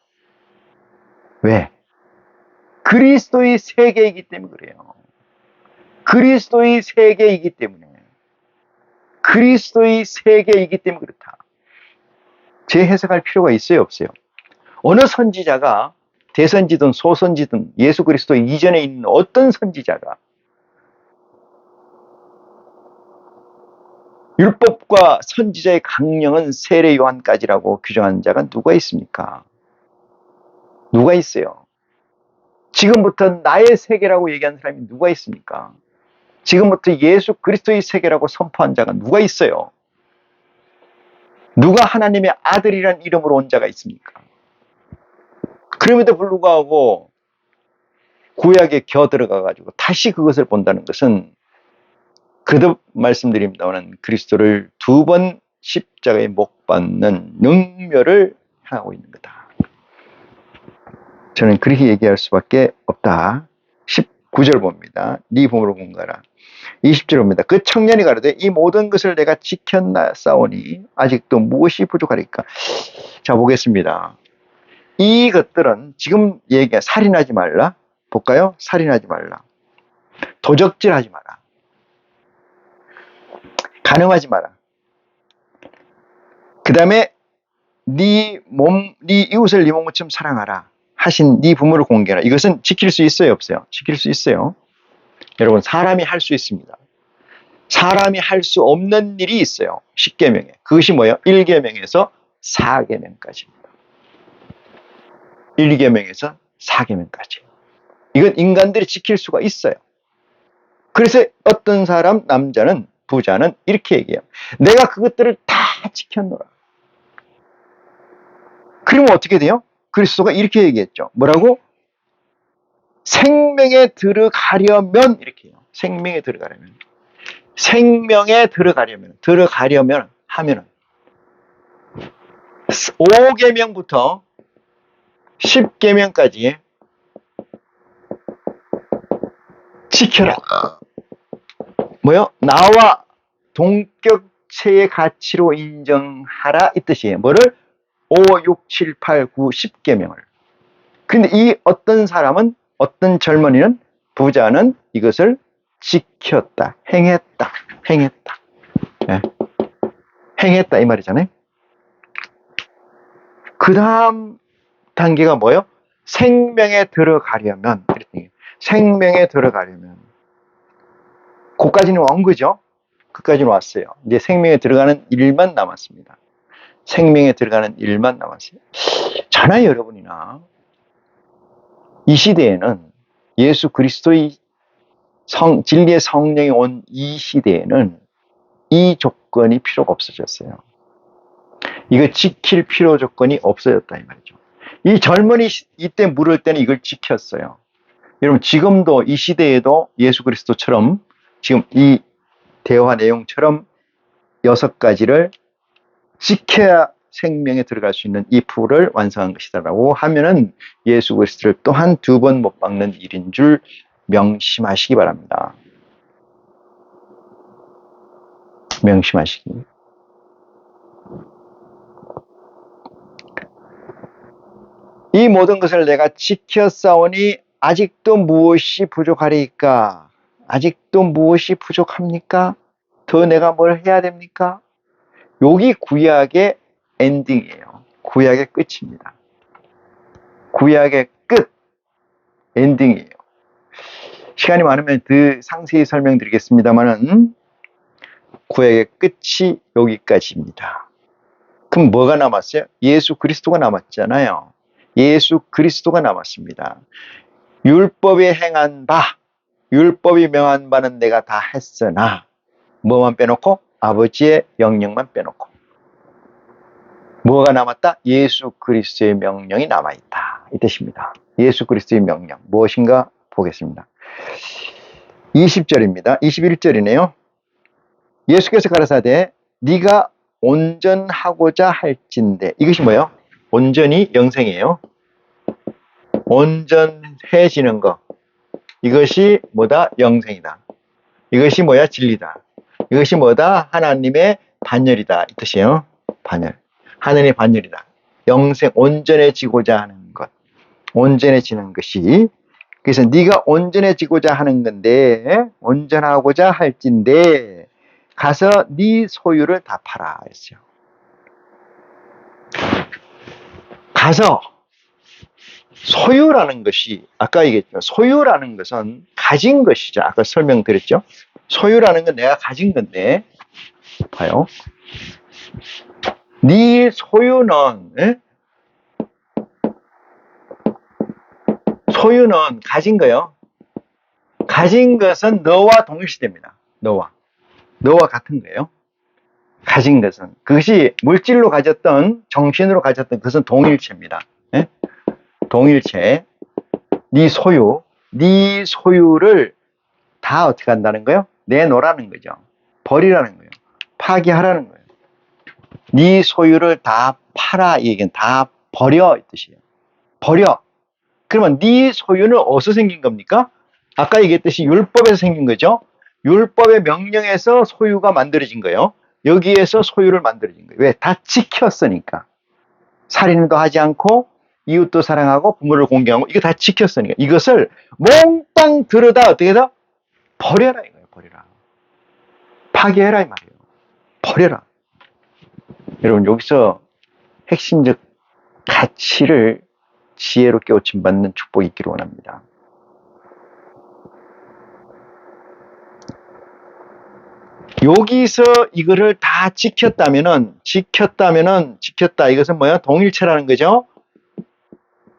왜? 그리스도의 세계이기 때문에 그래요. 그리스도의 세계이기 때문에. 그리스도의 세계이기 때문에 그렇다. 재해석할 필요가 있어요, 없어요? 어느 선지자가 대선지든 소선지든 예수 그리스도 이전에 있는 어떤 선지자가 율법과 선지자의 강령은 세례 요한까지라고 규정한 자가 누가 있습니까? 누가 있어요? 지금부터 나의 세계라고 얘기한 사람이 누가 있습니까? 지금부터 예수 그리스도의 세계라고 선포한 자가 누가 있어요? 누가 하나님의 아들이란 이름으로 온 자가 있습니까? 그럼에도 불구하고 구약에 겨 들어가 가지고 다시 그것을 본다는 것은 거듭 말씀드립니다만 그리스도를 2번 십자가에 못 박는 능멸을 향하고 있는 거다. 저는 그렇게 얘기할 수밖에 없다. 19절 봅니다. 네 몸으로 공가라. 20절 봅니다. 그 청년이 가로되 이 모든 것을 내가 지켰나싸우니 아직도 무엇이 부족하리까. 자, 보겠습니다. 이것들은 지금 얘기가 살인하지 말라. 볼까요? 살인하지 말라. 도적질하지 마라. 간음하지 마라. 그 다음에 네 이웃을 네 몸처럼 사랑하라 하신 네 부모를 공개하라. 이것은 지킬 수 있어요, 없어요? 지킬 수 있어요. 여러분, 사람이 할 수 있습니다. 사람이 할 수 없는 일이 있어요. 10계명에. 그것이 뭐예요? 1계명에서 4계명까지입니다. 1계명에서 4계명까지. 이건 인간들이 지킬 수가 있어요. 그래서 어떤 사람, 남자는, 부자는 이렇게 얘기해요. 내가 그것들을 다 지켰노라. 그러면 어떻게 돼요? 그리스도가 이렇게 얘기했죠. 뭐라고? 생명에 들어가려면 이렇게 해요. 생명에 들어가려면. 생명에 들어가려면 하면은 5계명부터 10계명까지 지켜라. 뭐요? 나와 동격체의 가치로 인정하라 이 뜻이에요. 뭐를? 5, 6, 7, 8, 9, 10계명을. 근데 이 어떤 사람은, 어떤 젊은이는, 부자는 이것을 지켰다, 행했다. 네. 행했다 이 말이잖아요. 그 다음 단계가 뭐예요? 생명에 들어가려면, 생명에 들어가려면. 거기까지는 온 거죠? 그까지는 왔어요. 이제 생명에 들어가는 일만 남았습니다. 생명에 들어가는 일만 남았어요. 저나 여러분이나 이 시대에는 예수 그리스도의 진리의 성령이 온 이 시대에는 이 조건이 필요가 없어졌어요. 이거 지킬 필요 조건이 없어졌다 이 말이죠. 이 젊은이 이때 물을 때는 이걸 지켰어요. 여러분, 지금도 이 시대에도 예수 그리스도처럼 지금 이 대화 내용처럼 6가지를 지켜야 생명에 들어갈 수 있는 이 풀을 완성한 것이다라고 하면은 예수 그리스도를 또한 2번 못 박는 일인 줄 명심하시기 바랍니다. 명심하시기. 이 모든 것을 내가 지켰사오니 아직도 무엇이 부족하리까? 아직도 무엇이 부족합니까? 더 내가 뭘 해야 됩니까? 여기 구약의 엔딩이에요. 구약의 끝입니다. 구약의 끝, 엔딩이에요. 시간이 많으면 더 상세히 설명드리겠습니다만은 구약의 끝이 여기까지입니다. 그럼 뭐가 남았어요? 예수 그리스도가 남았잖아요. 예수 그리스도가 남았습니다. 율법에 행한 바, 율법이 명한 바는 내가 다 했으나 뭐만 빼놓고? 아버지의 명령만 빼놓고. 뭐가 남았다? 예수 그리스도의 명령이 남아있다. 이 뜻입니다. 예수 그리스도의 명령. 무엇인가 보겠습니다. 20절입니다. 21절이네요. 예수께서 가라사대 네가 온전하고자 할진대. 이것이 뭐예요? 온전히 영생이에요. 온전해지는 거. 이것이 뭐다? 영생이다. 이것이 뭐야? 진리다. 이것이 뭐다? 하나님의 반열이다. 이 뜻이에요. 반열. 하나님의 반열이다. 영생, 온전해지고자 하는 것. 온전해지는 것이. 그래서 네가 온전해지고자 하는 건데, 온전하고자 할진대 가서 네 소유를 다 팔아 했어요. 가서 소유라는 것이 아까 얘기했죠. 소유라는 것은 가진 것이죠. 아까 설명드렸죠. 소유라는 건 내가 가진 건데 봐요. 네 소유는 소유는 가진 거요. 가진 것은 너와 동일시됩니다. 너와 같은 거예요. 가진 것은 그것이 물질로 가졌던 정신으로 가졌던 그것은 동일체입니다. 예? 동일체. 네 소유를 다 어떻게 한다는 거예요? 내놓으라는 거죠. 버리라는 거예요. 파기하라는 거예요. 네 소유를 다 팔아, 이 얘기는 다 버려, 이 뜻이에요. 버려. 그러면 네 소유는 어디서 생긴 겁니까? 아까 얘기했듯이 율법에서 생긴 거죠. 율법의 명령에서 소유가 만들어진 거예요. 여기에서 소유를 만들어진 거예요. 왜? 다 지켰으니까. 살인도 하지 않고 이웃도 사랑하고 부모를 공경하고 이거 다 지켰으니까. 이것을 몽땅 들여다 어떻게 해서 버려라 이거예요. 버려라. 파괴해라 이 말이에요. 버려라. 여러분 여기서 핵심적 가치를 지혜로 깨우침 받는 축복이 있기를 원합니다. 여기서 이거를 다 지켰다 이것은 뭐야? 동일체라는 거죠.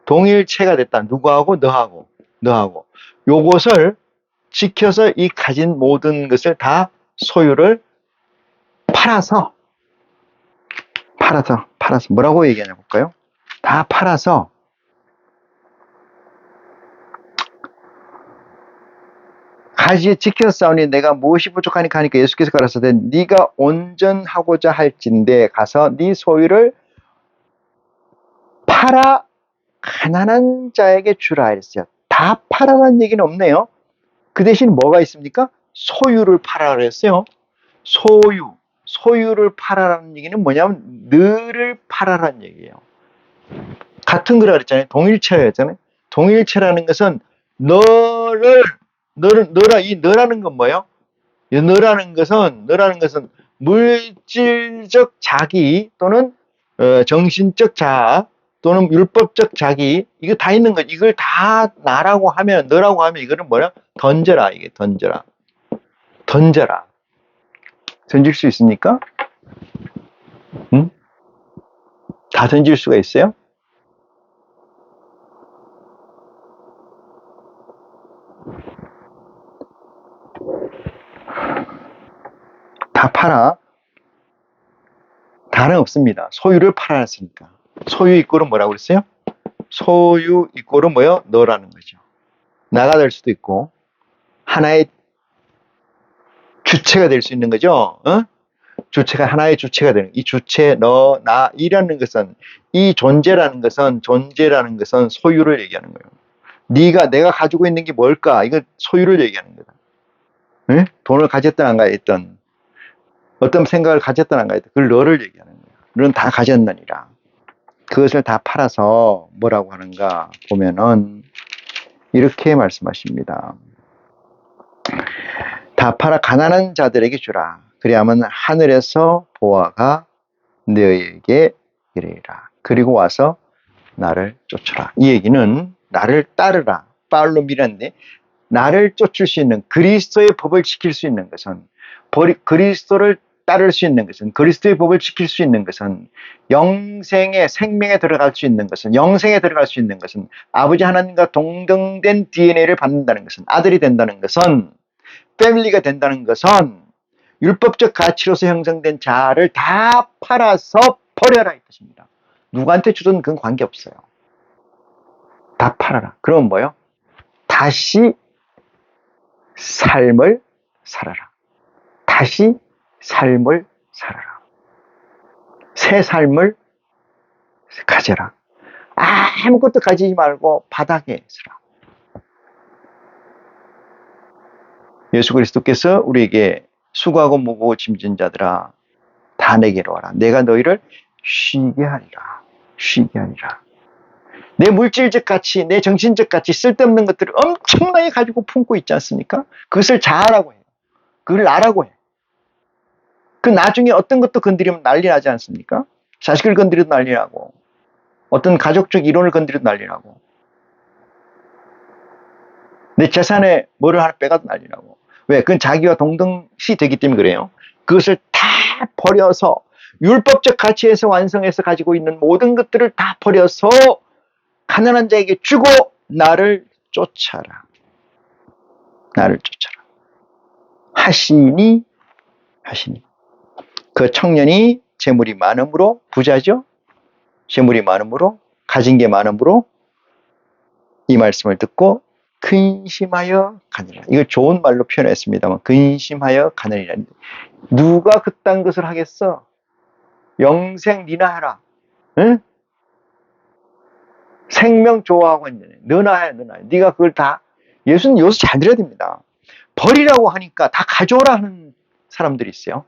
동일체가 됐다. 누구하고? 너하고. 요것을 지켜서 이 가진 모든 것을 다 소유를 팔아서 뭐라고 얘기하냐 볼까요? 다 팔아서 가지에 지켰사오니 내가 무엇이 부족하니까 하니까 예수께서 가라사대 네가 온전하고자 할진대 가서 네 소유를 팔아 가난한 자에게 주라 했어요. 다 팔아라는 얘기는 없네요. 그 대신 뭐가 있습니까? 소유를 팔아라 그랬어요. 소유를 팔아라는 얘기는 뭐냐면 너를 팔아라는 얘기예요. 같은 거라 그랬잖아요. 동일체였잖아요. 동일체라는 것은 이 너라는 건 뭐예요? 너라는 것은 물질적 자기 또는 정신적 자아 또는 율법적 자기 이거 다 있는 거지. 이걸 다 너라고 하면 이거는 뭐야? 던져라. 던져라. 던질 수 있습니까? 응? 다 던질 수가 있어요? 다 팔아. 다는 없습니다. 소유를 팔아놨으니까. 소유 이꼴은 뭐라고 그랬어요? 소유 이꼴은 뭐예요? 너라는 거죠. 나가 될 수도 있고 하나의 주체가 될 수 있는 거죠. 주체가 하나의 주체가 되는 이 주체 너 나 이라는 것은 이 존재라는 것은 소유를 얘기하는 거예요. 내가 가지고 있는 게 뭘까? 이거 소유를 얘기하는 거다. 네? 돈을 가졌든 안 가졌든 어떤 생각을 가졌든 안 가졌든 그걸 너를 얘기하는 거예요. 너는 다 가졌느니라. 그것을 다 팔아서 뭐라고 하는가 보면은 이렇게 말씀하십니다. 다 팔아 가난한 자들에게 주라. 그리하면 하늘에서 보아가 너에게 이르리라. 그리고 와서 나를 쫓으라. 이 얘기는 나를 따르라. 팔로미라는데 나를 쫓을 수 있는 그리스도의 법을 지킬 수 있는 것은 그리스도를 따를 수 있는 것은 그리스도의 법을 지킬 수 있는 것은 영생의 생명에 들어갈 수 있는 것은 영생에 들어갈 수 있는 것은 아버지 하나님과 동등된 DNA를 받는다는 것은 아들이 된다는 것은 패밀리가 된다는 것은 율법적 가치로서 형성된 자아를 다 팔아서 버려라 이 뜻입니다. 누구한테 주든 그건 관계없어요. 다 팔아라. 그러면 뭐요? 다시 삶을 살아라. 다시 삶을 살아라. 새 삶을 가져라. 아무것도 가지지 말고 바닥에 서라. 예수 그리스도께서 우리에게 수고하고 무거워 짐진 자들아 다 내게로 와라. 내가 너희를 쉬게 하리라. 쉬게 하리라. 내 물질적 가치, 내 정신적 가치, 쓸데없는 것들을 엄청나게 가지고 품고 있지 않습니까? 그것을 자아라고 해요. 그걸 나라고 해. 그 나중에 어떤 것도 건드리면 난리 나지 않습니까? 자식을 건드려도 난리 나고 어떤 가족적 이론을 건드려도 난리 나고 내 재산에 뭐를 하나 빼가도 난리 나고 왜? 그건 자기와 동등시 되기 때문에 그래요. 그것을 다 버려서 율법적 가치에서 완성해서 가지고 있는 모든 것들을 다 버려서 가난한 자에게 주고 나를 쫓아라. 나를 쫓아라. 하시니 그 청년이 재물이 많음으로 부자죠. 재물이 많음으로 가진 게 많음으로 이 말씀을 듣고 근심하여 가느니라. 이거 좋은 말로 표현했습니다만 근심하여 가느니라. 누가 그딴 것을 하겠어? 영생 니나 해라. 응? 생명 좋아하고 있는데 너나 해, 너나 해. 네가 그걸 다 예수는 요새 잘 들어야 됩니다. 버리라고 하니까 다 가져오라 하는 사람들이 있어요.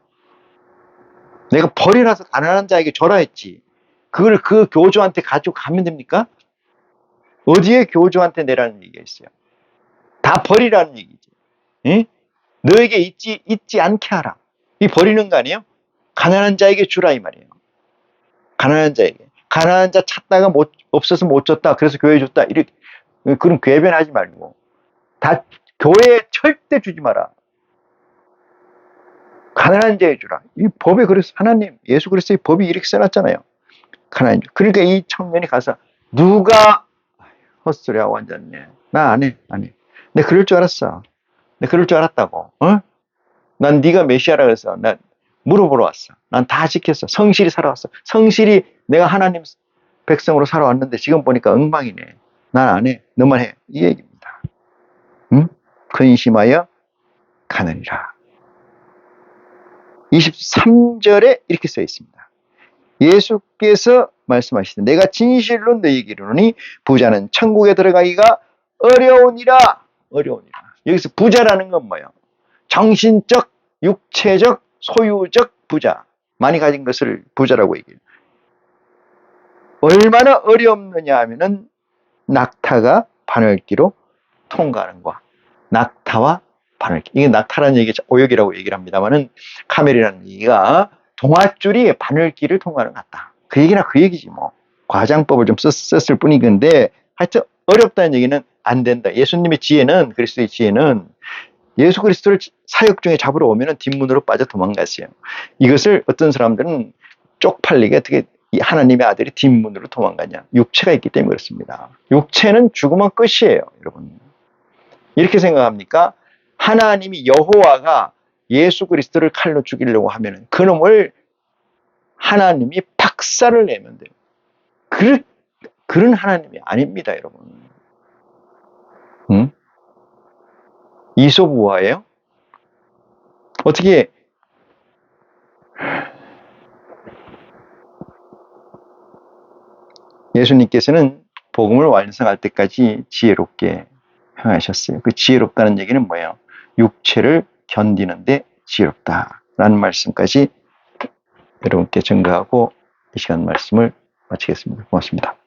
내가 버리라서 가난한 자에게 줘라 했지. 그걸 그 교주한테 가지고 가면 됩니까? 어디에 교주한테 내라는 얘기가 있어요. 다 버리라는 얘기지. 응? 너에게 있지 않게 하라. 이 버리는 거 아니에요? 가난한 자에게 주라 이 말이에요. 가난한 자에게. 가난한 자 찾다가 없어서 못 줬다. 그래서 교회에 줬다. 이렇게 그런 궤변하지 말고 다 교회에 절대 주지 마라. 가난한 자에 주라. 이 법에 그래서 하나님 예수 그리스도의 법이 이렇게 써놨잖아요. 가난한 자. 그러니까 이 청년이 가서 누가 헛소리하고 앉았네. 나 안 해. 내가 그럴 줄 알았어. 내가 그럴 줄 알았다고. 어? 난 네가 메시아라 그래서 난 물어보러 왔어. 난 다 지켰어. 성실히 살아왔어. 성실히 내가 하나님 백성으로 살아왔는데 지금 보니까 엉망이네. 난 안 해. 너만 해. 이 얘기입니다. 응? 근심하여 가느니라. 23절에 이렇게 써 있습니다. 예수께서 말씀하시되 내가 진실로 너희에게 이르노니 부자는 천국에 들어가기가 어려우니라. 여기서 부자라는 건 뭐예요? 정신적, 육체적, 소유적 부자. 많이 가진 것을 부자라고 얘기해요. 얼마나 어렵느냐 하면은 낙타가 바늘기로 통과하는 거야. 낙타와 바늘기. 이게 낙타라는 얘기, 오역이라고 얘기를 합니다만은 카멜이라는 얘기가 동아줄이 바늘기를 통과하는 것 같다. 그 얘기나 그 얘기지 뭐. 과장법을 좀 썼을 뿐이건데 하여튼 어렵다는 얘기는 안 된다. 예수님의 지혜는, 그리스도의 지혜는 예수 그리스도를 사역 중에 잡으러 오면은 뒷문으로 빠져 도망갔어요. 이것을 어떤 사람들은 쪽팔리게 어떻게 하나님의 아들이 뒷문으로 도망가냐. 육체가 있기 때문에 그렇습니다. 육체는 죽으면 끝이에요, 여러분. 이렇게 생각합니까? 하나님이 여호와가 예수 그리스도를 칼로 죽이려고 하면은 그놈을 하나님이 박살을 내면 돼요. 그런 하나님이 아닙니다, 여러분. 응? 이솝우화예요? 어떻게 예수님께서는 복음을 완성할 때까지 지혜롭게 행하셨어요. 그 지혜롭다는 얘기는 뭐예요? 육체를 견디는데 지혜롭다라는 말씀까지 여러분께 전가하고 이 시간 말씀을 마치겠습니다. 고맙습니다.